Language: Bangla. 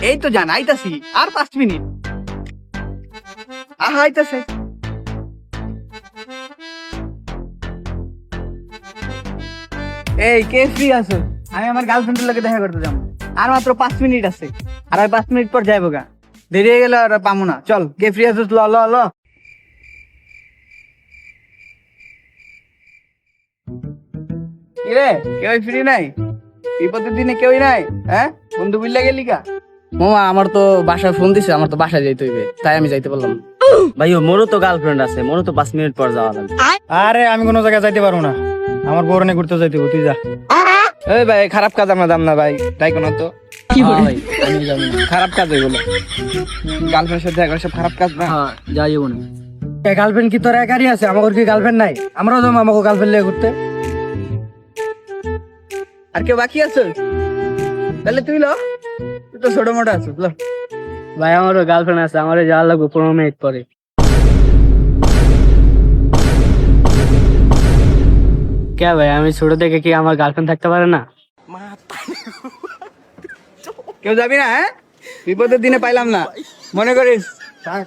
এই তো জান আইতাছি, আর 5 মিনিট। আইতাছে। এই কে ফ্রি আছো? আমি আমার গার্লফ্রেন্ডের লগে দেখা করতে যাবো, আর মাত্র 5 মিনিট আছে। আর 5 মিনিট পর যাইবো গা, দেরি হয়ে গেলে আর পামু না। চল, কে ফ্রি আছো? ল ল ল। কিরে, কেউ ফ্রি নাই? বিপদের দিনে কেউই নাই? হ্যাঁ, বন্ধু বিল্লা গেলি কা? মামা আমার তো বাসায় ফোন দিছে, আমার তো বাসায় যাইতে হইবে, তাই আমি যাইতে পারলাম না। ভাই মোরও তো গার্লফ্রেন্ড আছে, মোরও তো 5 মিনিট পর যাওয়া লাগবে। আরে আমি কোনো জায়গায় যাইতে পারবো না, আমার বউর নিয়ে ঘুরতে যাইতে হবে, তুই যা। এই ভাই, খারাপ কাজ আমরা দাম না ভাই, তাই কোনো তো হ্যাঁ ভাই, আমি যাবো না। খারাপ কাজ এগুলো। গার্লফ্রেন্ডের সাথে দেখা করা সব খারাপ কাজ না। হ্যাঁ, যাইবো না। গার্লফ্রেন্ড কি তোর একারই আছে? আমার কি গার্লফ্রেন্ড নাই? আমরাও যাবো আমাকে গার্লফ্রেন্ড নিয়ে ঘুরতে। আর কেউ বাকি আছে? তাহলে তুই ল, তুই তো ছোট মোটো আছো, ল। ভাই আমারও গার্লফ্রেন্ড আছে, আমারও যাওয়া লাগবে 15 মিনিট পরে। কে ভাই, আমি ছোট থেকে কি আমার গার্লফ্রেন্ড থাকতে পারে না? কেউ যাবি না? হ্যাঁ, বিপদের দিনে পাইলাম না, মনে করিস। থাক।